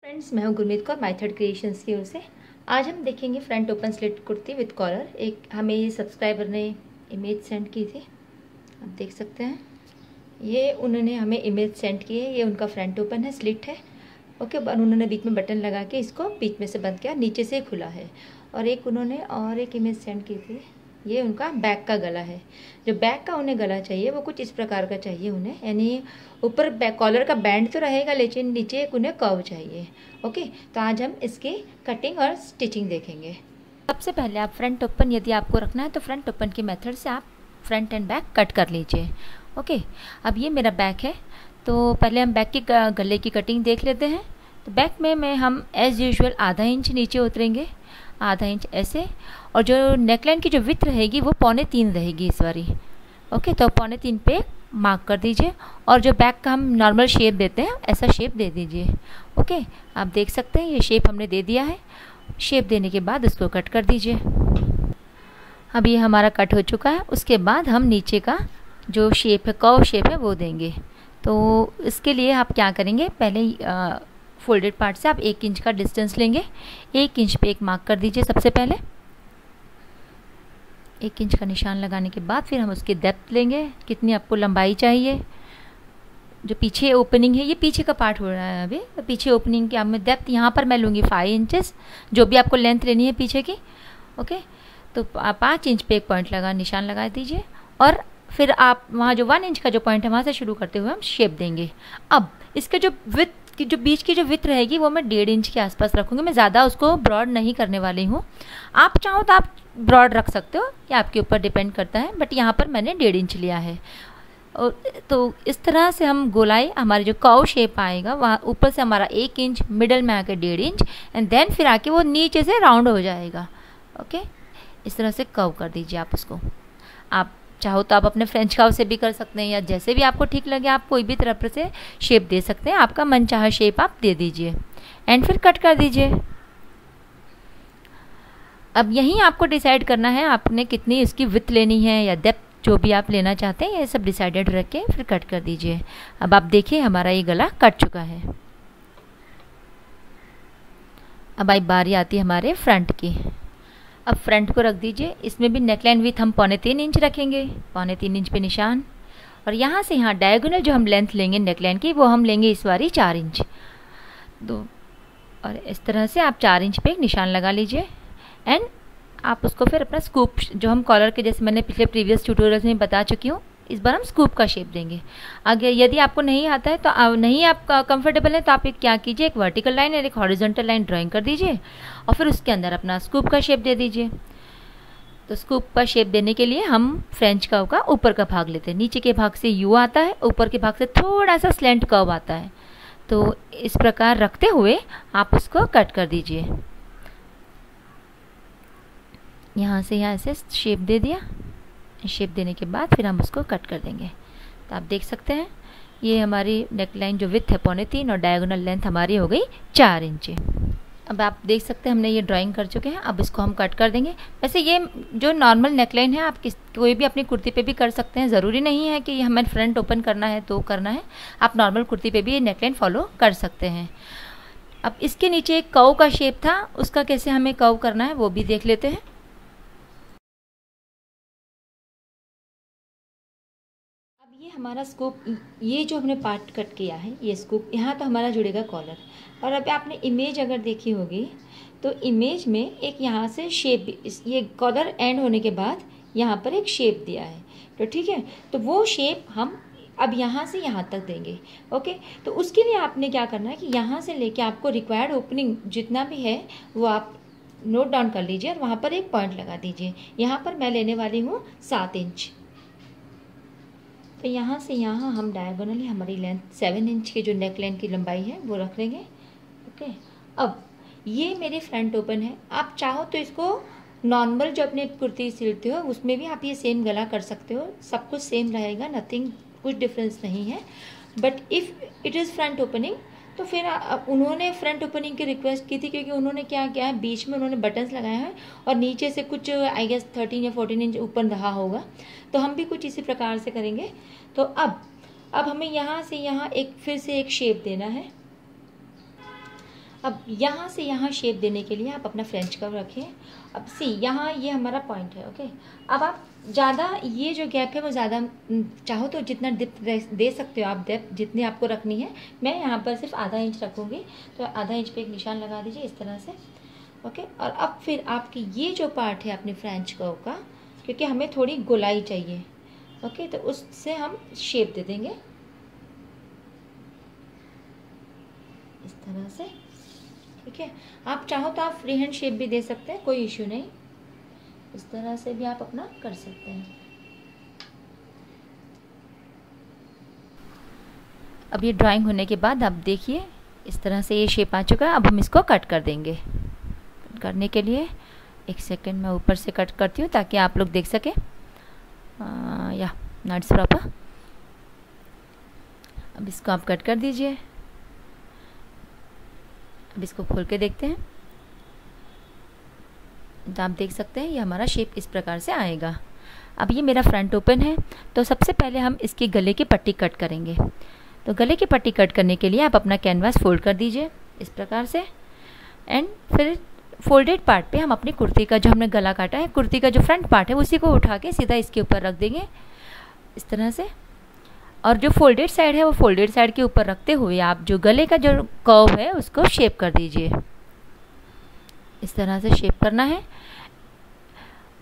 Friends, मैं हूं Gurmeet Kaur माइथड creations की ओर से। आज हम देखेंगे front open slit kurti with collar. एक हमें ये सब्सक्राइबर ने इमेज सेंड की थी, आप देख सकते हैं। ये उन्होंने हमें इमेज सेंड की है। ये उनका फ्रंट ओपन है, स्लिट है। ओके, उन्होंने बीच में बटन लगा के इसको बीच में से बंद किया, नीचे से खुला है। और एक उन्होंने और एक इमेज सेंड की थी। ये उनका बैक का गला है। जो बैक का उन्हें गला चाहिए वो कुछ इस प्रकार का चाहिए उन्हें, यानी ऊपर बैक कॉलर का बैंड तो रहेगा लेकिन नीचे एक उन्हें कर्व चाहिए। ओके, तो आज हम इसकी कटिंग और स्टिचिंग देखेंगे। सबसे पहले आप फ्रंट ओपन यदि आपको रखना है तो फ्रंट ओपन के मेथड से आप फ्रंट एंड बैक कट कर लीजिए। ओके, अब ये मेरा बैक है तो पहले हम बैक की गले की कटिंग देख लेते हैं। तो बैक में हम एज यूजुअल आधा इंच नीचे उतरेंगे, आधा इंच ऐसे। और जो नेकलाइन की जो विड्थ रहेगी वो 3.25 रहेगी इस बारी। ओके, तो 3.25 पे मार्क कर दीजिए। और जो बैक का हम नॉर्मल शेप देते हैं ऐसा शेप दे दीजिए। ओके, आप देख सकते हैं ये शेप हमने दे दिया है। शेप देने के बाद इसको कट कर दीजिए। अब ये हमारा कट हो चुका है। उसके बाद हम नीचे का जो शेप है, कर्व शेप है, वो देंगे। तो इसके लिए आप क्या करेंगे, पहले फोल्डेड पार्ट से आप 1 इंच का डिस्टेंस लेंगे। 1 इंच पे एक मार्क कर दीजिए। सबसे पहले 1 इंच का निशान लगाने के बाद फिर हम उसकी डेप्थ लेंगे, कितनी आपको लंबाई चाहिए। जो पीछे ओपनिंग है, ये पीछे का पार्ट हो रहा है अभी, तो पीछे ओपनिंग की मैं डेप्थ यहाँ पर मैं लूँगी 5 इंचेस, जो भी आपको लेंथ लेनी है पीछे की। ओके, तो 5 इंच पे एक पॉइंट लगा, निशान लगा दीजिए। और फिर आप वहाँ जो 1 इंच का जो पॉइंट है वहाँ से शुरू करते हुए हम शेप देंगे। अब इसके जो विड्थ की जो बीच की जो विड्थ रहेगी वो मैं 1.5 इंच के आसपास रखूँगी। मैं ज़्यादा उसको ब्रॉड नहीं करने वाली हूँ। आप चाहो तो आप ब्रॉड रख सकते हो, ये आपके ऊपर डिपेंड करता है, बट यहाँ पर मैंने 1.5 इंच लिया है। और तो इस तरह से हम गोलाई, हमारी जो कर्व शेप आएगा वहाँ ऊपर से हमारा 1 इंच, मिडल में आके 1.5 इंच, एंड देन फिर आके वो नीचे से राउंड हो जाएगा। ओके, इस तरह से कर्व कर दीजिए आप उसको। आप चाहो तो आप अपने फ्रेंच कर्व से भी कर सकते हैं, या जैसे भी आपको ठीक लगे आप कोई भी तरफ से शेप दे सकते हैं। आपका मनचाहा शेप आप दे दीजिए एंड फिर कट कर दीजिए। अब यहीं आपको डिसाइड करना है आपने कितनी इसकी विड्थ लेनी है या डेप्थ, जो भी आप लेना चाहते हैं ये सब डिसाइडेड रख के फिर कट कर दीजिए। अब आप देखिए हमारा ये गला कट चुका है। अब आई बारी आती है हमारे फ्रंट की। अब फ्रंट को रख दीजिए। इसमें भी नेकलाइन विथ हम 3.25 इंच रखेंगे, 3.25 इंच पे निशान। और यहाँ से यहाँ डायगोनल जो हम लेंथ लेंगे नेकलाइन की वो हम लेंगे इस बारी 4 इंच। और इस तरह से आप 4 इंच पे एक निशान लगा लीजिए एंड आप उसको फिर अपना स्कूप, जो हम कॉलर के जैसे मैंने पिछले प्रीवियस ट्यूटोरियल्स में बता चुकी हूँ, इस बार हम स्कूप का शेप देंगे। आगे यदि आपको नहीं आता है तो नहीं आप कंफर्टेबल है तो आप एक क्या कीजिए, एक वर्टिकल लाइन और एक हॉरिजॉन्टल लाइन ड्राइंग कर दीजिए और फिर उसके अंदर अपना स्कूप का शेप दे दीजिए। तो स्कूप का शेप देने के लिए हम फ्रेंच कर्व का ऊपर का भाग लेते हैं। नीचे के भाग से यू आता है, ऊपर के भाग से थोड़ा सा स्लेंट कर्व आता है। तो इस प्रकार रखते हुए आप उसको कट कर दीजिए। यहाँ से यहाँ से शेप दे दिया। शेप देने के बाद फिर हम उसको कट कर देंगे। तो आप देख सकते हैं ये हमारी नेकलाइन जो विड्थ है 3.25 और डायगोनल लेंथ हमारी हो गई 4 इंच। अब आप देख सकते हैं हमने ये ड्राइंग कर चुके हैं। अब इसको हम कट कर देंगे। वैसे ये जो नॉर्मल नेकलाइन है आप कोई भी अपनी कुर्ती पे भी कर सकते हैं, ज़रूरी नहीं है कि हमें फ्रंट ओपन करना है तो करना है। आप नॉर्मल कुर्ती पे भी ये नेकलाइन फॉलो कर सकते हैं। अब इसके नीचे एक कर्व का शेप था, उसका कैसे हमें कर्व करना है वो भी देख लेते हैं। ये हमारा स्कूप, ये जो हमने पार्ट कट किया है ये स्कूप, यहाँ तो हमारा जुड़ेगा कॉलर। और अब आपने इमेज अगर देखी होगी तो इमेज में एक यहाँ से शेप, ये कॉलर एंड होने के बाद यहाँ पर एक शेप दिया है, तो ठीक है। तो वो शेप हम अब यहाँ से यहाँ तक देंगे। ओके, तो उसके लिए आपने क्या करना है कि यहाँ से लेके आपको रिक्वायर्ड ओपनिंग जितना भी है वो आप नोट डाउन कर लीजिए और वहाँ पर एक पॉइंट लगा दीजिए। यहाँ पर मैं लेने वाली हूँ 7 इंच। तो यहाँ से यहाँ हम डायगोनली हमारी लेंथ 7 इंच की जो नेक लाइन की लंबाई है वो रख लेंगे। ओके, अब ये मेरे फ्रंट ओपन है। आप चाहो तो इसको नॉर्मल जो अपने कुर्ती सिलते हो उसमें भी आप ये सेम गला कर सकते हो, सब कुछ सेम रहेगा, नथिंग, कुछ डिफरेंस नहीं है। But if it is front opening तो फिर उन्होंने फ्रंट ओपनिंग की रिक्वेस्ट की थी क्योंकि उन्होंने क्या किया है, बीच में उन्होंने बटन्स लगाए हैं और नीचे से कुछ आई गेस 13 या 14 इंच ऊपर रहा होगा। तो हम भी कुछ इसी प्रकार से करेंगे। तो अब हमें यहाँ से यहाँ एक फिर से एक शेप देना है। अब यहाँ से यहाँ शेप देने के लिए आप अपना फ्रेंच कर्व रखें। अब सी यहाँ ये हमारा पॉइंट है। ओके, अब आप ज़्यादा ये जो गैप है वो ज़्यादा चाहो तो जितना डेप्थ दे सकते हो आप, डेप्थ जितनी आपको रखनी है। मैं यहाँ पर सिर्फ आधा इंच रखूँगी, तो आधा इंच पे एक निशान लगा दीजिए इस तरह से। ओके, और अब फिर आपकी ये जो पार्ट है अपने फ्रेंच कर्व का, क्योंकि हमें थोड़ी गोलाई चाहिए, ओके, तो उससे हम शेप दे देंगे इस तरह से। ठीक है, आप चाहो तो आप फ्री हैंड शेप भी दे सकते हैं, कोई इश्यू नहीं। इस तरह से भी आप अपना कर सकते हैं। अब ये ड्राइंग होने के बाद आप देखिए इस तरह से ये शेप आ चुका है। अब हम इसको कट कर देंगे। करने के लिए एक सेकंड मैं ऊपर से कट करती हूँ ताकि आप लोग देख सकें। या नट्स प्रॉपर। अब इसको आप कट कर दीजिए। अब इसको खोल के देखते हैं, तो आप देख सकते हैं ये हमारा शेप इस प्रकार से आएगा। अब ये मेरा फ्रंट ओपन है, तो सबसे पहले हम इसकी गले की पट्टी कट करेंगे। तो गले की पट्टी कट करने के लिए आप अपना कैनवास फोल्ड कर दीजिए इस प्रकार से, एंड फिर फोल्डेड पार्ट पे हम अपनी कुर्ती का जो हमने गला काटा है, कुर्ती का जो फ्रंट पार्ट है उसी को उठा के सीधा इसके ऊपर रख देंगे इस तरह से। और जो फोल्डेड साइड है वो फोल्डेड साइड के ऊपर रखते हुए आप जो गले का जो कर्व है उसको शेप कर दीजिए। इस तरह से शेप करना है।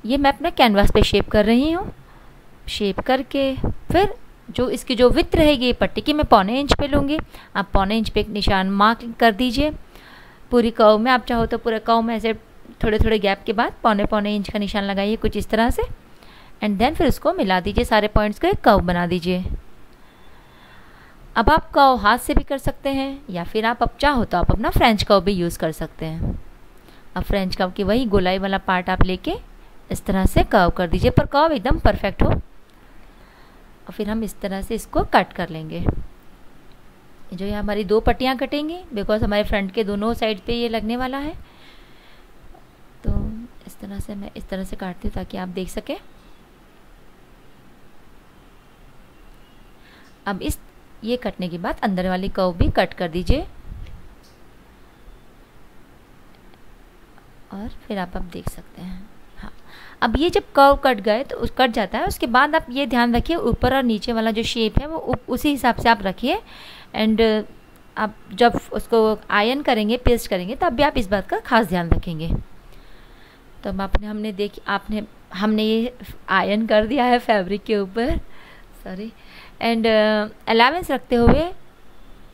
ये मैं अपना कैनवास पे शेप कर रही हूँ। शेप करके फिर जो इसकी जो विड्थ रहेगी पट्टी की, मैं 1.25 इंच पे लूँगी। आप 1.25 इंच पे एक निशान मार्क कर दीजिए पूरी कर्व में। आप चाहो तो पूरे कर्व में ऐसे थोड़े थोड़े गैप के बाद 1.25 इंच का निशान लगाइए कुछ इस तरह से, एंड देन फिर उसको मिला दीजिए, सारे पॉइंट्स को एक कर्व बना दीजिए। अब आप कर्व हाथ से भी कर सकते हैं, या फिर आप अब चाहो तो आप अपना फ्रेंच कर्व भी यूज़ कर सकते हैं। अब फ्रेंच कर्व की वही गोलाई वाला पार्ट आप लेके इस तरह से कर्व कर दीजिए, पर कर्व एकदम परफेक्ट हो। और फिर हम इस तरह से इसको कट कर लेंगे। जो ये हमारी 2 पट्टियाँ कटेंगी, बिकॉज हमारे फ्रंट के दोनों साइड पे ये लगने वाला है। तो इस तरह से मैं इस तरह से काटती हूँ ताकि आप देख सकें। अब ये कटने के बाद अंदर वाली कर्व भी कट कर दीजिए, और फिर आप देख सकते हैं। हाँ, अब ये जब कर्व कट गए तो कट जाता है, उसके बाद आप ये ध्यान रखिए ऊपर और नीचे वाला जो शेप है वो उसी हिसाब से आप रखिए। एंड आप जब उसको आयरन करेंगे, पेस्ट करेंगे, तब भी आप इस बात का खास ध्यान रखेंगे। तो अब हमने ये आयरन कर दिया है फैब्रिक के ऊपर, सॉरी, एंड अलावेंस रखते हुए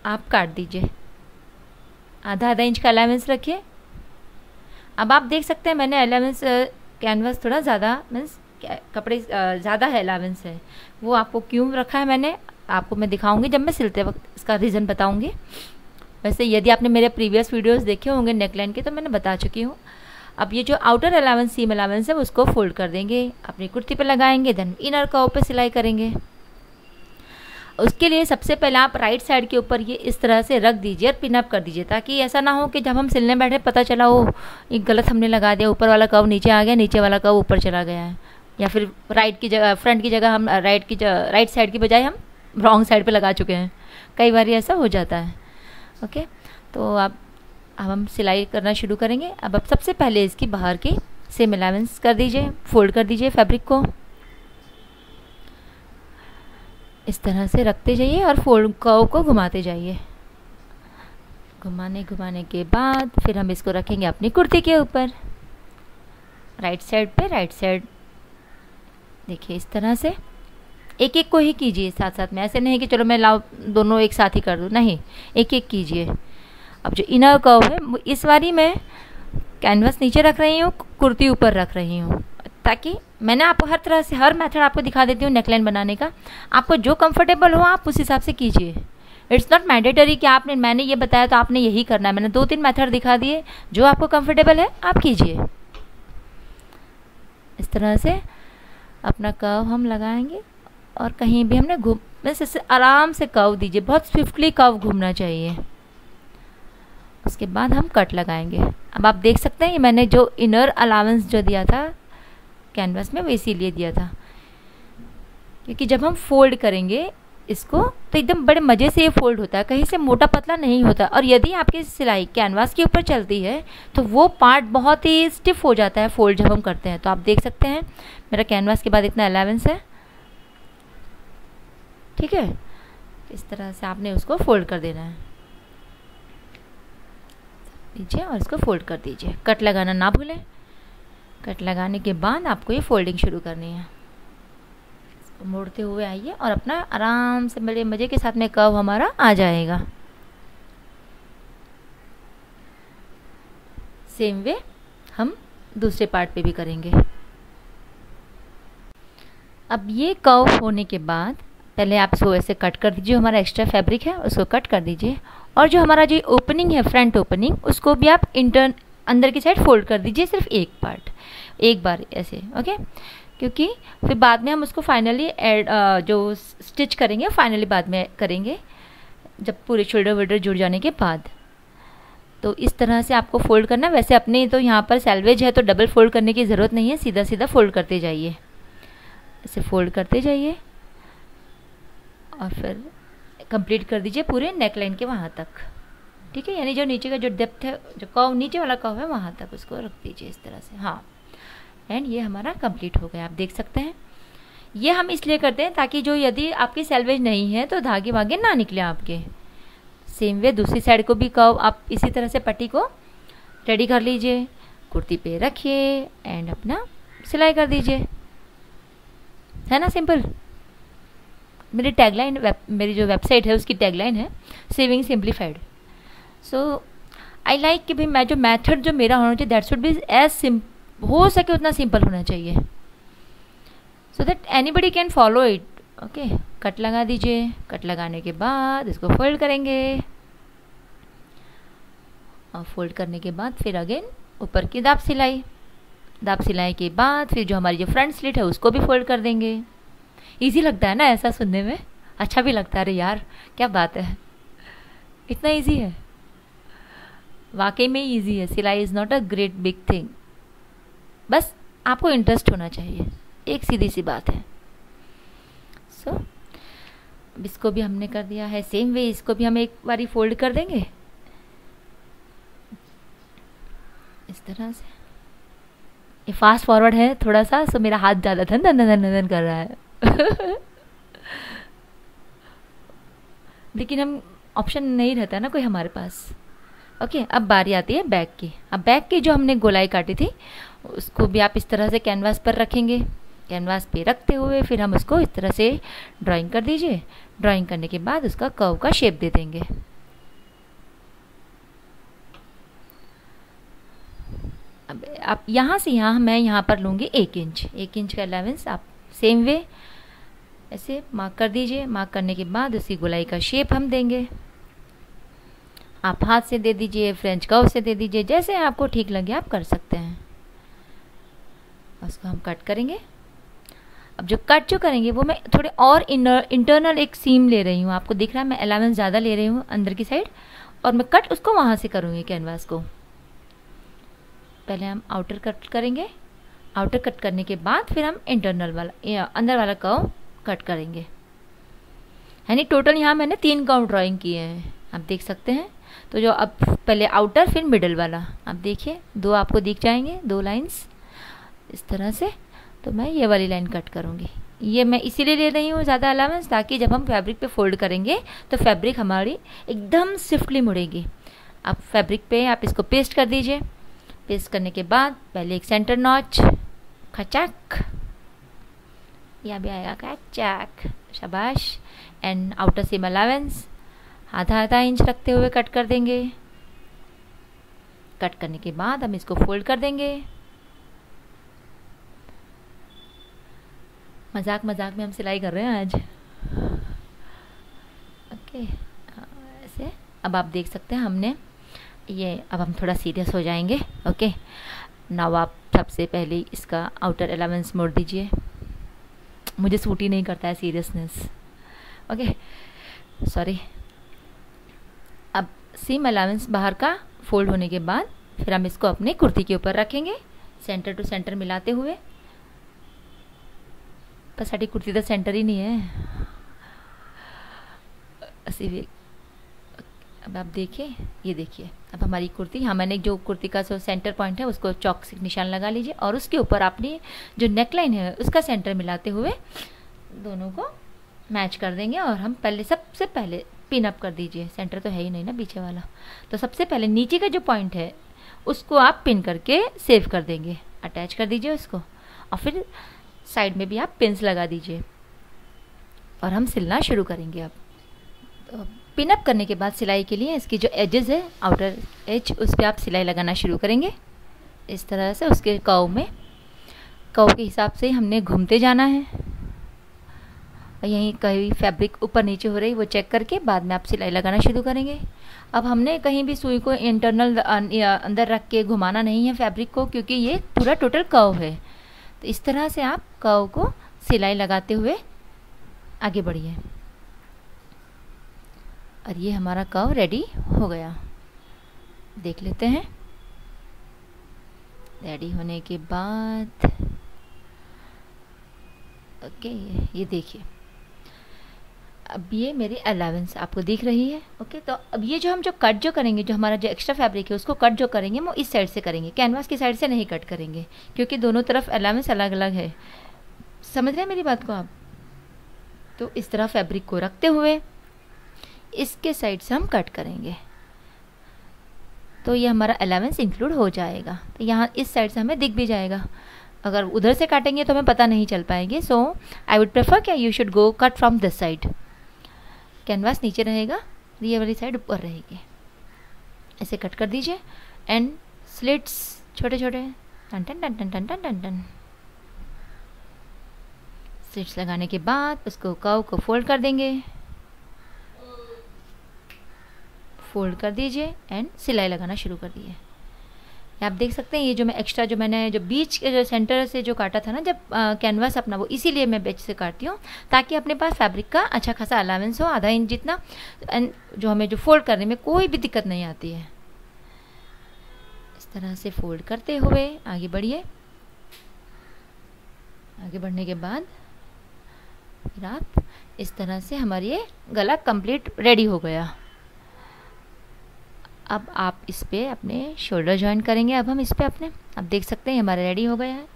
आप काट दीजिए। आधा इंच का अलावेंस रखिए। अब आप देख सकते हैं मैंने अलावेंस कैनवास थोड़ा ज़्यादा, मीन्स कपड़े ज़्यादा है अलावेंस है, वो आपको क्यों रखा है मैंने आपको मैं दिखाऊंगी जब मैं सिलते वक्त, इसका रीज़न बताऊंगी। वैसे यदि आपने मेरे प्रीवियस वीडियोस देखे होंगे नेकलाइन के, तो मैंने बता चुकी हूँ। अब ये जो आउटर अलावेंस सीम अलावेंस है उसको फोल्ड कर देंगे, अपनी कुर्ती पे लगाएंगे, देन इनर कर्व पे सिलाई करेंगे। उसके लिए सबसे पहले आप राइट साइड के ऊपर ये इस तरह से रख दीजिए और पिनअप कर दीजिए, ताकि ऐसा ना हो कि जब हम सिलने बैठे पता चला वो ये गलत हमने लगा दिया, ऊपर वाला कर्व नीचे आ गया, नीचे वाला कर्व ऊपर चला गया है, या फिर राइट की जगह फ्रंट की जगह हम राइट साइड की बजाय हम रॉन्ग साइड पे लगा चुके हैं। कई बार ऐसा हो जाता है। ओके, तो अब हम सिलाई करना शुरू करेंगे। अब सबसे पहले इसकी बाहर की सेम अलावेंस कर दीजिए, फोल्ड कर दीजिए फैब्रिक को इस तरह से रखते जाइए और फोल्ड कर्व को घुमाते जाइए। घुमाने के बाद फिर हम इसको रखेंगे अपनी कुर्ती के ऊपर, राइट साइड पे, राइट साइड देखिए इस तरह से एक एक को ही कीजिए साथ साथ में, ऐसे नहीं कि चलो मैं लाओ दोनों एक साथ ही कर दूँ, नहीं, एक एक कीजिए। अब जो इनर कर्व है इस बारी मैं कैनवास नीचे रख रही हूँ, कुर्ती ऊपर रख रही हूँ, ताकि मैंने आपको हर तरह से हर मेथड आपको दिखा देती हूँ नेकलाइन बनाने का। आपको जो कंफर्टेबल हो आप उस हिसाब से कीजिए। इट्स नॉट मैंडेटरी कि मैंने ये बताया तो आपने यही करना है। मैंने 2-3 मेथड दिखा दिए, जो आपको कंफर्टेबल है आप कीजिए। इस तरह से अपना कर्व हम लगाएंगे और कहीं भी हमने बस इससे आराम से कर्व दीजिए, बहुत स्विफ्टली कर्व घूमना चाहिए। उसके बाद हम कट लगाएंगे। अब आप देख सकते हैं ये मैंने जो इनर अलावेंस जो दिया था कैनवास में वो इसीलिए दिया था क्योंकि जब हम फोल्ड करेंगे इसको तो एकदम बड़े मज़े से ये फोल्ड होता है, कहीं से मोटा पतला नहीं होता। और यदि आपकी सिलाई कैनवास के ऊपर चलती है तो वो पार्ट बहुत ही स्टिफ हो जाता है फोल्ड जब हम करते हैं। तो आप देख सकते हैं मेरा कैनवास के बाद इतना अलावेंस है, ठीक है। इस तरह से आपने उसको फोल्ड कर देना है, दीजिए और इसको फोल्ड कर दीजिए। कट लगाना ना भूलें। कट लगाने के बाद आपको ये फोल्डिंग शुरू करनी है। इसको मोड़ते हुए आइए और अपना आराम से बड़े मज़े के साथ में कर्व हमारा आ जाएगा। सेम वे हम दूसरे पार्ट पे भी करेंगे। अब ये कर्व होने के बाद पहले आप इसको ऐसे कट कर दीजिए, हमारा एक्स्ट्रा फैब्रिक है उसको कट कर दीजिए। और जो हमारा जो ओपनिंग है फ्रंट ओपनिंग, उसको भी आप अंदर की साइड फोल्ड कर दीजिए, सिर्फ एक पार्ट, एक बार ऐसे, ओके। क्योंकि फिर बाद में हम उसको फाइनली जो स्टिच करेंगे फाइनली बाद में करेंगे, जब पूरे शोल्डर वोल्डर जुड़ जाने के बाद। तो इस तरह से आपको फोल्ड करना। वैसे अपने तो यहाँ पर सैल्वेज है तो डबल फोल्ड करने की ज़रूरत नहीं है, सीधा सीधा फोल्ड करते जाइए, ऐसे फोल्ड करते जाइए और फिर कंप्लीट कर दीजिए पूरे नेक लाइन के वहाँ तक, ठीक है। यानी जो नीचे का जो डेप्थ है, जो कर्व नीचे वाला कर्व है वहाँ तक उसको रख दीजिए इस तरह से, हाँ। एंड ये हमारा कंप्लीट हो गया, आप देख सकते हैं। ये हम इसलिए करते हैं ताकि जो यदि आपकी सैल्वेज नहीं है तो धागे वागे ना निकले आपके। सेम वे दूसरी साइड को भी कर्व आप इसी तरह से पट्टी को रेडी कर लीजिए, कुर्ती पे रखिए एंड अपना सिलाई कर दीजिए, है ना, सिंपल। मेरी टैगलाइन मेरी जो वेबसाइट है उसकी टैगलाइन है saving simplified. So I like कि भाई मैं जो मेथड जो मेरा होना चाहिए दैट शुड बी एज हो सके उतना सिंपल होना चाहिए, so that anybody can follow it, okay. Cut लगा दीजिए। कट लगाने के बाद इसको फोल्ड करेंगे और फोल्ड करने के बाद फिर अगेन ऊपर की दाब सिलाई। दाब सिलाई के बाद फिर जो हमारी जो फ्रंट स्लिट है उसको भी फोल्ड कर देंगे। इजी लगता है ना ऐसा सुनने में, अच्छा भी लगता है। अरे यार क्या बात है, इतना इजी है, वाकई में इजी है। सिलाई is not a great big thing, बस आपको इंटरेस्ट होना चाहिए, एक सीधी सी बात है। सो अब इसको भी हमने कर दिया है। सेम वे इसको भी हम एक बारी फोल्ड कर देंगे इस तरह से। ये फास्ट फॉरवर्ड है थोड़ा सा, सो मेरा हाथ ज़्यादा धन धन धन धन कर रहा है लेकिन हम ऑप्शन नहीं रहता ना कोई हमारे पास, ओके। अब बारी आती है बैक की। अब बैक की जो हमने गोलाई काटी थी उसको भी आप इस तरह से कैनवास पर रखेंगे। कैनवास पे रखते हुए फिर हम उसको इस तरह से ड्राइंग कर दीजिए। ड्राइंग करने के बाद उसका कर्व का शेप दे देंगे। अब आप यहाँ से यहाँ मैं यहाँ पर लूँगी 1 इंच, 1 इंच का अलावेंस आप सेम वे ऐसे मार्क कर दीजिए। मार्क करने के बाद उसकी गोलाई का शेप हम देंगे। आप हाथ से दे दीजिए, फ्रेंच कर्व से दे दीजिए, जैसे आपको ठीक लगे आप कर सकते हैं। उसको हम कट करेंगे। अब जो कट जो करेंगे वो मैं थोड़े और इंटरनल एक सीम ले रही हूँ, आपको दिख रहा है मैं अलावेंस ज़्यादा ले रही हूँ अंदर की साइड, और मैं कट उसको वहाँ से करूँगी कैनवास को। पहले हम आउटर कट करेंगे। आउटर कट करने के बाद फिर हम इंटरनल वाला अंदर वाला कर्व कट करेंगे। यानी टोटल यहाँ मैंने 3 कर्व ड्राइंग किए हैं, आप देख सकते हैं। तो जो अब पहले आउटर फिर मिडल वाला, आप देखिए 2 आपको दिख जाएंगे, 2 लाइंस इस तरह से। तो मैं ये वाली लाइन कट करूँगी। ये मैं इसीलिए ले रही हूँ ज़्यादा अलावेंस, ताकि जब हम फैब्रिक पे फोल्ड करेंगे तो फैब्रिक हमारी एकदम स्विफ्टली मुड़ेगी। आप फैब्रिक पे आप इसको पेस्ट कर दीजिए। पेस्ट करने के बाद पहले एक सेंटर नॉच, खचाक, या भी आएगा खचाक, शाबाश। एंड आउटर सीम अलावेंस आधा इंच रखते हुए कट कर देंगे। कट करने के बाद हम इसको फोल्ड कर देंगे। मजाक मजाक में हम सिलाई कर रहे हैं आज, ओके। ऐसे अब आप देख सकते हैं हमने ये, अब हम थोड़ा सीरियस हो जाएंगे, ओके। नाउ आप सबसे पहले इसका आउटर अलावेंस मोड़ दीजिए। मुझे सूट ही नहीं करता है सीरियसनेस, ओके, सॉरी। अब सीम अलावेंस बाहर का फोल्ड होने के बाद फिर हम इसको अपने कुर्ती के ऊपर रखेंगे, सेंटर टू सेंटर मिलाते हुए। पर साड़ी कुर्ती तो सेंटर ही नहीं है, भी। अब आप देखिए, ये देखिए अब हमारी कुर्ती, हाँ मैंने जो कुर्ती का जो सेंटर पॉइंट है उसको चौक से निशान लगा लीजिए और उसके ऊपर आपने जो नेकलाइन है उसका सेंटर मिलाते हुए दोनों को मैच कर देंगे। और हम पहले सबसे पहले पिन अप कर दीजिए, सेंटर तो है ही नहीं ना पीछे वाला, तो सबसे पहले नीचे का जो पॉइंट है उसको आप पिन करके सेव कर देंगे, अटैच कर दीजिए उसको और फिर साइड में भी आप पिन्स लगा दीजिए और हम सिलना शुरू करेंगे। अब तो पिन अप करने के बाद सिलाई के लिए इसकी जो एजेस है, आउटर एज, उस पर आप सिलाई लगाना शुरू करेंगे इस तरह से। उसके कर्व में, कर्व के हिसाब से हमने घूमते जाना है और यहीं कहीं फैब्रिक ऊपर नीचे हो रही वो चेक करके बाद में आप सिलाई लगाना शुरू करेंगे। अब हमने कहीं भी सुई को इंटरनल अंदर रख के घुमाना नहीं है फैब्रिक को, क्योंकि ये पूरा टोटल कर्व है। तो इस तरह से आप कर्व को सिलाई लगाते हुए आगे बढ़िए और ये हमारा कर्व रेडी हो गया। देख लेते हैं। रेडी होने के बाद ओके, ये देखिए अब ये मेरी अलावेंस आपको दिख रही है। ओके, तो अब ये जो हम जो कट जो करेंगे, जो हमारा जो एक्स्ट्रा फैब्रिक है उसको कट जो करेंगे वो इस साइड से करेंगे, कैनवास की साइड से नहीं कट करेंगे, क्योंकि दोनों तरफ अलावेंस अलग अलग है। समझ रहे हैं मेरी बात को आप? तो इस तरह फैब्रिक को रखते हुए इसके साइड से हम कट करेंगे तो ये हमारा अलावेंस इंक्लूड हो जाएगा। तो यहाँ इस साइड से हमें दिख भी जाएगा, अगर उधर से काटेंगे तो हमें पता नहीं चल पाएंगे। सो आई वुड प्रेफर कि you should go cut from this side. Canvas नीचे रहेगा, ये वाली साइड ऊपर रहेगी। ऐसे कट कर दीजिए एंड स्लिट्स छोटे छोटे टन टन टन टन टन टन टन टन। स्लिट्स लगाने के बाद उसको कर्व को फोल्ड कर देंगे, फोल्ड कर दीजिए एंड सिलाई लगाना शुरू कर दिए। आप देख सकते हैं ये जो मैं एक्स्ट्रा जो मैंने जो बीच के जो सेंटर से जो काटा था ना जब कैनवास अपना, वो इसीलिए मैं बीच से काटती हूँ ताकि अपने पास फैब्रिक का अच्छा खासा अलावेंस हो, आधा इंच जितना, एंड जो हमें जो फोल्ड करने में कोई भी दिक्कत नहीं आती है। इस तरह से फोल्ड करते हुए आगे बढ़िए। आगे बढ़ने के बाद फिर आप इस तरह से हमारी ये गला कंप्लीट रेडी हो गया। अब आप इस पे अपने शोल्डर जॉइन करेंगे। अब हम इस पे अपने, आप देख सकते हैं हमारा रेडी हो गया है।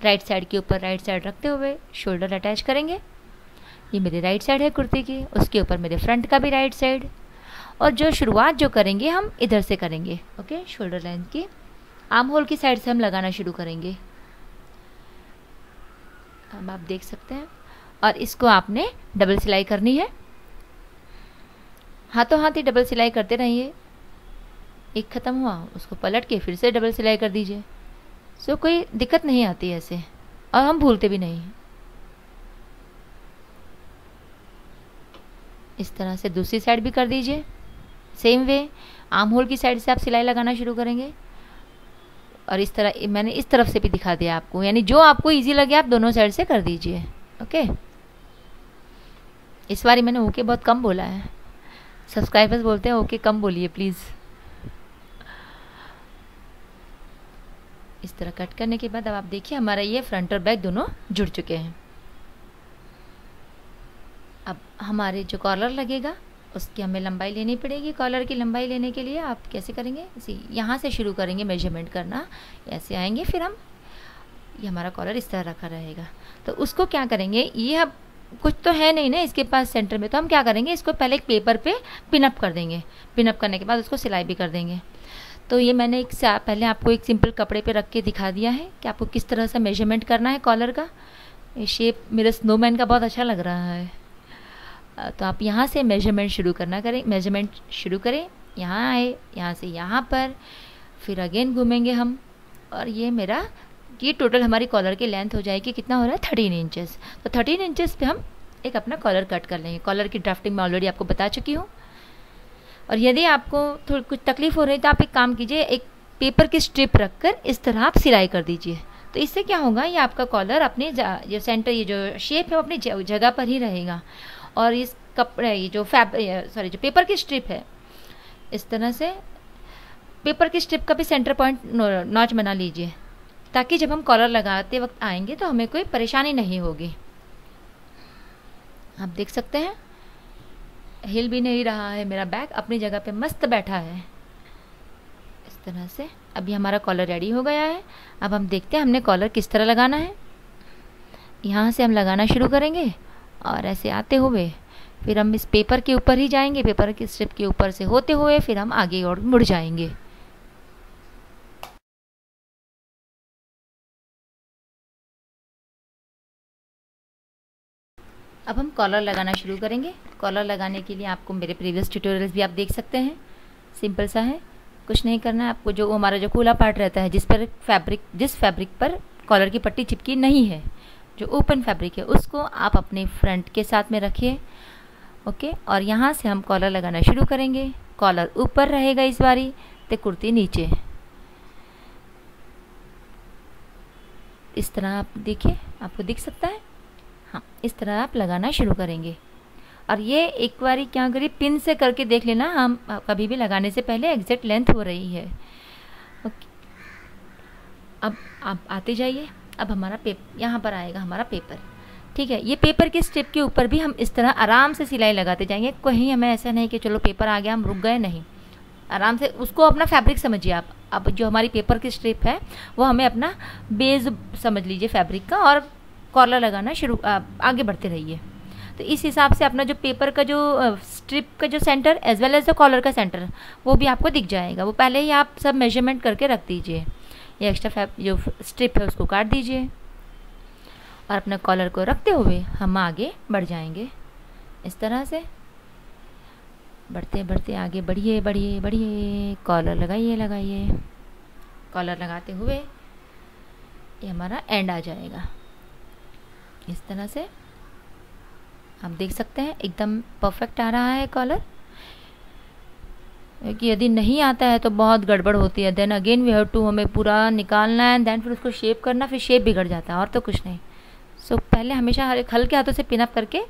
राइट साइड के ऊपर राइट साइड रखते हुए शोल्डर अटैच करेंगे। ये मेरी राइट साइड है कुर्ती की, उसके ऊपर मेरे फ्रंट का भी राइट साइड। और जो शुरुआत जो करेंगे हम इधर से करेंगे। ओके, शोल्डर लेंथ की आर्म होल की साइड से हम लगाना शुरू करेंगे। अब आप देख सकते हैं और इसको आपने डबल सिलाई करनी है, हाथों हाथ ही डबल सिलाई करते रहिए। एक ख़त्म हुआ उसको पलट के फिर से डबल सिलाई कर दीजिए। सो कोई दिक्कत नहीं आती ऐसे, और हम भूलते भी नहीं। इस तरह से दूसरी साइड भी कर दीजिए सेम वे। आर्म होल की साइड से आप सिलाई लगाना शुरू करेंगे और इस तरह मैंने इस तरफ से भी दिखा दिया आपको, यानी जो आपको इजी लगे आप दोनों साइड से कर दीजिए। ओके, इस बार मैंने ओके बहुत कम बोला है, सब्सक्राइबर्स बोलते हैं ओके कम बोलिए प्लीज़। इस तरह कट करने के बाद अब आप देखिए हमारा ये फ्रंट और बैक दोनों जुड़ चुके हैं। अब हमारे जो कॉलर लगेगा उसकी हमें लंबाई लेनी पड़ेगी। कॉलर की लंबाई लेने के लिए आप कैसे करेंगे, यहाँ से शुरू करेंगे मेजरमेंट करना, ऐसे आएंगे, फिर हम ये हमारा कॉलर इस तरह रखा रहेगा। तो उसको क्या करेंगे, ये अब कुछ तो है नहीं ना इसके पास सेंटर में, तो हम क्या करेंगे, इसको पहले एक पेपर पे पिनअप कर देंगे। पिनअप करने के बाद उसको सिलाई भी कर देंगे। तो ये मैंने पहले आपको एक सिंपल कपड़े पे रख के दिखा दिया है कि आपको किस तरह से मेजरमेंट करना है कॉलर का। ये शेप मेरे स्नोमैन का बहुत अच्छा लग रहा है। तो आप यहाँ से मेजरमेंट शुरू करें, यहाँ आए, यहाँ से यहाँ पर, फिर अगेन घूमेंगे हम, और ये टोटल हमारी कॉलर की लेंथ हो जाएगी, कितना हो रहा है 13 इंचेस। तो 13 इंचेस पे हम एक अपना कॉलर कट कर लेंगे। कॉलर की ड्राफ्टिंग मैं ऑलरेडी आपको बता चुकी हूँ। और यदि आपको थोड़ी कुछ तकलीफ हो रही है तो आप एक काम कीजिए, एक पेपर की स्ट्रिप रखकर इस तरह आप सिलाई कर दीजिए। तो इससे क्या होगा, ये आपका कॉलर अपने जो सेंटर, ये जो शेप है वो अपनी जगह पर ही रहेगा। और इस कपड़े, ये जो जो पेपर की स्ट्रिप है, इस तरह से पेपर की स्ट्रिप का भी सेंटर पॉइंट नॉच बना लीजिए, ताकि जब हम कॉलर लगाते वक्त आएंगे तो हमें कोई परेशानी नहीं होगी। आप देख सकते हैं हिल भी नहीं रहा है, मेरा बैग अपनी जगह पे मस्त बैठा है इस तरह से। अभी हमारा कॉलर रेडी हो गया है। अब हम देखते हैं हमने कॉलर किस तरह लगाना है। यहाँ से हम लगाना शुरू करेंगे और ऐसे आते हुए फिर हम इस पेपर के ऊपर ही जाएंगे, पेपर की स्ट्रिप के ऊपर से होते हुए फिर हम आगे और मुड़ जाएंगे। अब हम कॉलर लगाना शुरू करेंगे। कॉलर लगाने के लिए आपको मेरे प्रीवियस ट्यूटोरियल्स भी आप देख सकते हैं। सिंपल सा है, कुछ नहीं करना है आपको। जो हमारा जो खुला पार्ट रहता है, जिस फैब्रिक पर कॉलर की पट्टी चिपकी नहीं है, जो ओपन फैब्रिक है, उसको आप अपने फ्रंट के साथ में रखिए। ओके, और यहाँ से हम कॉलर लगाना शुरू करेंगे। कॉलर ऊपर रहेगा इस बारी, तो कुर्ती नीचे। इस तरह आप देखिए, आपको दिख सकता है। हाँ, इस तरह आप लगाना शुरू करेंगे। और ये एक बारी क्या करिए, पिन से करके देख लेना, हम कभी भी लगाने से पहले एग्जैक्ट लेंथ हो रही है। ओके, अब आप आते जाइए। अब हमारा यहाँ पर आएगा हमारा पेपर। ठीक है, ये पेपर के स्ट्रिप के ऊपर भी हम इस तरह आराम से सिलाई लगाते जाएंगे। कहीं हमें ऐसा नहीं कि चलो पेपर आ गया हम रुक गए, नहीं। आराम से उसको अपना फैब्रिक समझिए आप। अब जो हमारी पेपर की स्ट्रिप है वो हमें अपना बेस समझ लीजिए फैब्रिक का, और कॉलर लगाना शुरू आगे बढ़ते रहिए। तो इस हिसाब से अपना जो पेपर का जो स्ट्रिप का जो centre as well as the collar का सेंटर वो भी आपको दिख जाएगा। वो पहले ही आप सब मेजरमेंट करके रख दीजिए। ये एक्स्ट्रा जो स्ट्रिप है उसको काट दीजिए और अपने कॉलर को रखते हुए हम आगे बढ़ जाएंगे। इस तरह से बढ़ते बढ़ते आगे बढ़िए बढ़िए बढ़िए। कॉलर लगाइए लगाइए। कॉलर लगाते हुए ये हमारा एंड आ जाएगा। इस तरह से आप देख सकते हैं एकदम परफेक्ट आ रहा है कॉलर। क्योंकि यदि नहीं आता है तो बहुत गड़बड़ होती है। Then again we have to, हमें पूरा निकालना है, देन फिर उसको शेप करना, फिर शेप बिगड़ जाता है और तो कुछ नहीं। सो पहले हमेशा हल्के हाथों से पिनअप करके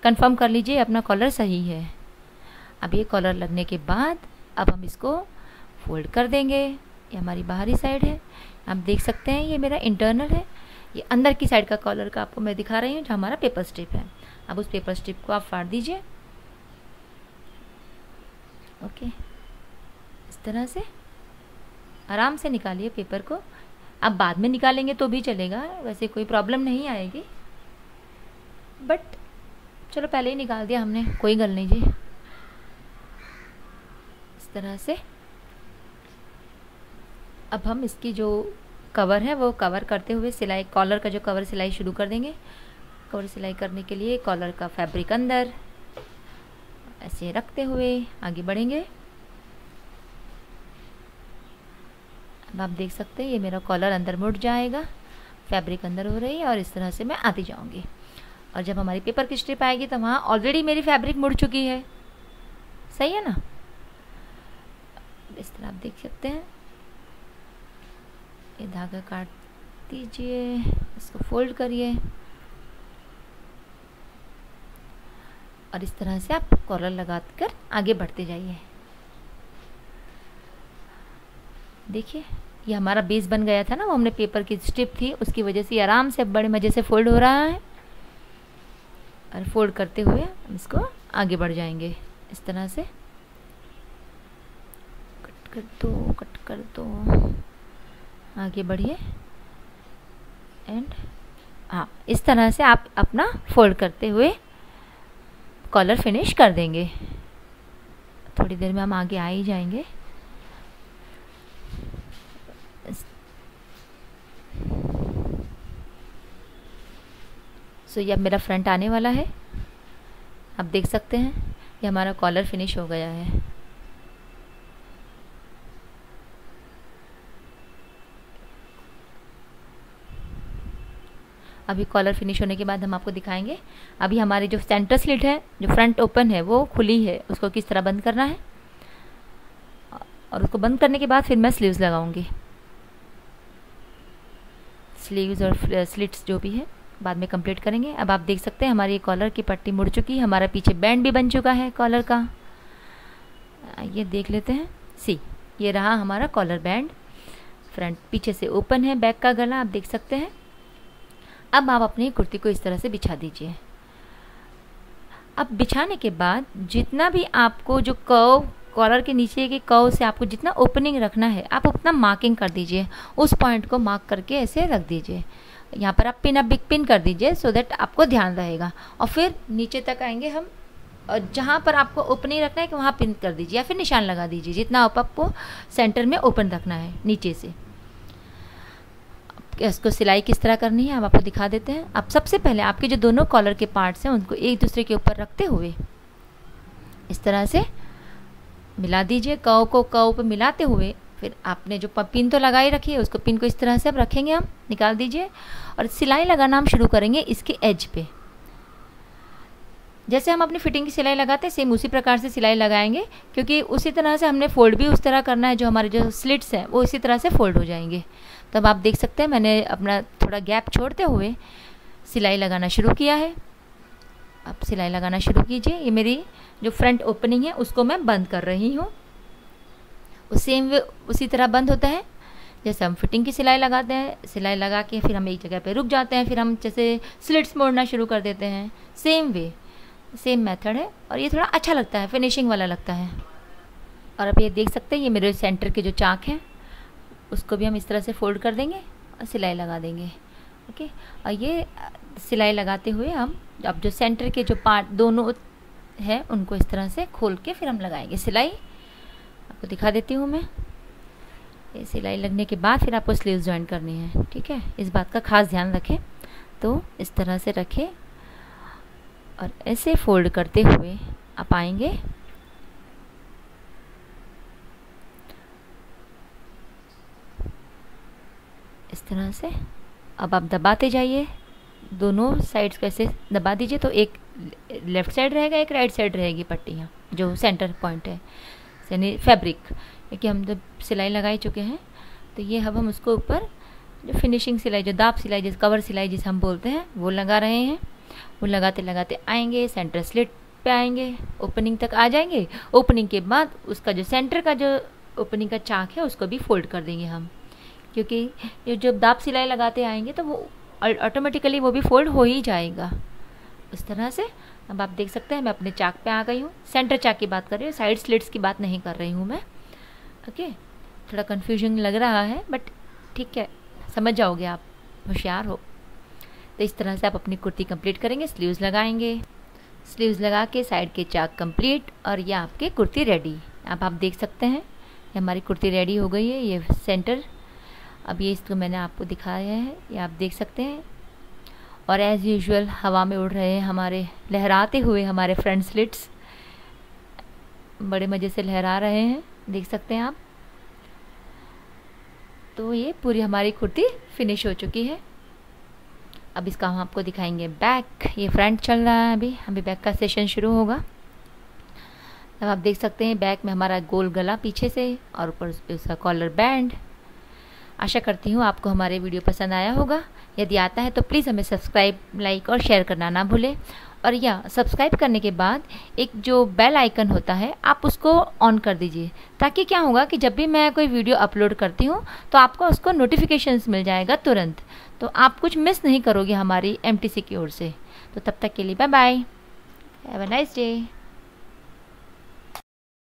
कंफर्म कर लीजिए अपना कॉलर सही है। अब ये कॉलर लगने के बाद अब हम इसको फोल्ड कर देंगे। ये हमारी बाहरी साइड है, आप देख सकते हैं। ये मेरा इंटरनल है, ये अंदर की साइड का कॉलर का आपको मैं दिखा रही हूँ, जो हमारा पेपर स्ट्रिप है। अब उस पेपर स्ट्रिप को आप फाड़ दीजिए। ओके, इस तरह से आराम से निकालिए पेपर को। आप बाद में निकालेंगे तो भी चलेगा, वैसे कोई प्रॉब्लम नहीं आएगी, बट चलो पहले ही निकाल दिया हमने, कोई गल नहीं जी। इस तरह से अब हम इसकी जो कवर है वो कवर करते हुए सिलाई, कॉलर का जो कवर सिलाई शुरू कर देंगे। कवर सिलाई करने के लिए कॉलर का फैब्रिक अंदर ऐसे रखते हुए आगे बढ़ेंगे। अब आप देख सकते हैं ये मेरा कॉलर अंदर मुड़ जाएगा, फैब्रिक अंदर हो रही है, और इस तरह से मैं आती जाऊंगी। और जब हमारी पेपर की स्ट्रिप आएगी तो वहाँ ऑलरेडी मेरी फैब्रिक मुड़ चुकी है। सही है ना? इस तरह आप देख सकते हैं। ये धागा काट दीजिए, इसको फोल्ड करिए और इस तरह से आप कॉलर लगाकर आगे बढ़ते जाइए। देखिए ये हमारा बेस बन गया था ना, वो हमने पेपर की स्ट्रिप थी उसकी वजह से आराम से बड़े मज़े से फोल्ड हो रहा है। और फोल्ड करते हुए हम इसको आगे बढ़ जाएंगे। इस तरह से कट कर दो, आगे बढ़िए। एंड हाँ, इस तरह से आप अपना फोल्ड करते हुए कॉलर फिनिश कर देंगे। थोड़ी देर में हम आगे आ ही जाएंगे। सो ये अब मेरा फ्रंट आने वाला है, आप देख सकते हैं ये हमारा कॉलर फिनिश हो गया है। अभी कॉलर फिनिश होने के बाद हम आपको दिखाएंगे अभी हमारी जो सेंटर स्लिट है, जो फ्रंट ओपन है, वो खुली है, उसको किस तरह बंद करना है। और उसको बंद करने के बाद फिर मैं स्लीव्स लगाऊंगी। स्लीव्स और स्लिट्स जो भी है बाद में कंप्लीट करेंगे। अब आप देख सकते हैं हमारी कॉलर की पट्टी मुड़ चुकी है, हमारा पीछे बैंड भी बन चुका है कॉलर का। ये देख लेते हैं। सी, ये रहा हमारा कॉलर बैंड। फ्रंट पीछे से ओपन है, बैक का गला आप देख सकते हैं। अब आप अपनी कुर्ती को इस तरह से बिछा दीजिए। अब बिछाने के बाद जितना भी आपको जो कर्व कॉलर के नीचे के कर्व से आपको जितना ओपनिंग रखना है आप उतना मार्किंग कर दीजिए, उस पॉइंट को मार्क करके ऐसे रख दीजिए। यहाँ पर आप पिन, बिग पिन कर दीजिए सो दैट आपको ध्यान रहेगा। और फिर नीचे तक आएंगे हम, और जहाँ पर आपको ओपनिंग रखना है कि वहाँ पिन कर दीजिए या फिर निशान लगा दीजिए, जितना आपको सेंटर में ओपन रखना है नीचे से। इसको सिलाई किस तरह करनी है हम आपको दिखा देते हैं। अब सबसे पहले आपके जो दोनों कॉलर के पार्ट्स हैं उनको एक दूसरे के ऊपर रखते हुए इस तरह से मिला दीजिए। कर्व को कर्व पे मिलाते हुए फिर आपने जो पिन तो लगाई रखी है उसको, पिन को इस तरह से अब रखेंगे, हम निकाल दीजिए और सिलाई लगाना हम शुरू करेंगे इसके एज पे। जैसे हम अपनी फिटिंग की सिलाई लगाते हैं सेम उसी प्रकार से सिलाई लगाएंगे, क्योंकि उसी तरह से हमने फोल्ड भी उस तरह करना है, जो हमारे जो स्लिट्स हैं वो इसी तरह से फोल्ड हो जाएंगे। तब आप देख सकते हैं मैंने अपना थोड़ा गैप छोड़ते हुए सिलाई लगाना शुरू किया है। आप सिलाई लगाना शुरू कीजिए। ये मेरी जो फ्रंट ओपनिंग है उसको मैं बंद कर रही हूँ। सेम उसी तरह बंद होता है जैसे हम फिटिंग की सिलाई लगाते हैं। सिलाई लगा के फिर हम एक जगह पे रुक जाते हैं, फिर हम जैसे स्लिट्स मोड़ना शुरू कर देते हैं। सेम वे, सेम मेथड है और ये थोड़ा अच्छा लगता है, फिनिशिंग वाला लगता है। और अब ये देख सकते हैं ये मेरे सेंटर के जो चाक हैं उसको भी हम इस तरह से फोल्ड कर देंगे और सिलाई लगा देंगे। ओके, और ये सिलाई लगाते हुए हम अब जो सेंटर के जो पार्ट दोनों है उनको इस तरह से खोल के फिर हम लगाएंगे सिलाई। आपको दिखा देती हूँ मैं। ये सिलाई लगने के बाद फिर आपको स्लीव्स ज्वाइन करनी है, ठीक है। इस बात का खास ध्यान रखें। तो इस तरह से रखें और ऐसे फोल्ड करते हुए आप आएंगे इस तरह से। अब आप दबाते जाइए, दोनों साइड्स को ऐसे दबा दीजिए तो एक लेफ़्ट साइड रहेगा, एक राइट साइड रहेगी पट्टियाँ जो सेंटर पॉइंट है यानी फैब्रिक, क्योंकि हम जब सिलाई लगाई चुके हैं तो ये अब हम उसको ऊपर जो फिनिशिंग सिलाई, जो दाब सिलाई, जिस कवर सिलाई जिसे हम बोलते हैं वो लगा रहे हैं। वो लगाते लगाते आएंगे सेंटर स्लिट पे आएंगे, ओपनिंग तक आ जाएंगे। ओपनिंग के बाद उसका जो सेंटर का जो ओपनिंग का चाक है उसको भी फोल्ड कर देंगे हम, क्योंकि ये जब दाब सिलाई लगाते आएंगे तो वो ऑटोमेटिकली वो भी फोल्ड हो ही जाएगा उस तरह से। अब आप देख सकते हैं मैं अपने चाक पे आ गई हूँ। सेंटर चाक की बात कर रही हूँ, साइड स्लिट्स की बात नहीं कर रही हूँ मैं। ओके, थोड़ा कन्फ्यूजन लग रहा है बट ठीक है, समझ जाओगे आप, होशियार हो। तो इस तरह से आप अपनी कुर्ती कंप्लीट करेंगे। स्लीव्स लगाएंगे, स्लीव्स लगा के साइड के चाक कंप्लीट और ये आपकी कुर्ती रेडी। अब आप देख सकते हैं ये हमारी कुर्ती रेडी हो गई है। ये सेंटर, अब ये इसको मैंने आपको दिखाया है, ये आप देख सकते हैं। और एज़ यूजुअल हवा में उड़ रहे हैं हमारे, लहराते हुए हमारे फ्रंट स्लिट्स बड़े मज़े से लहरा रहे हैं, देख सकते हैं आप। तो ये पूरी हमारी कुर्ती फिनिश हो चुकी है। अब इसका हम आपको दिखाएंगे बैक। ये फ्रंट चल रहा है, अभी बैक का सेशन शुरू होगा। अब आप देख सकते हैं बैक में हमारा गोल गला पीछे से और ऊपर उसका कॉलर बैंड। आशा करती हूँ आपको हमारे वीडियो पसंद आया होगा। यदि आता है तो प्लीज़ हमें सब्सक्राइब, लाइक और शेयर करना ना भूलें। और या सब्सक्राइब करने के बाद एक जो बेल आइकन होता है आप उसको ऑन कर दीजिए, ताकि क्या होगा कि जब भी मैं कोई वीडियो अपलोड करती हूँ तो आपको उसको नोटिफिकेशंस मिल जाएगा तुरंत, तो आप कुछ मिस नहीं करोगे हमारी MTC की ओर से। तो तब तक के लिए bye bye, have a nice day.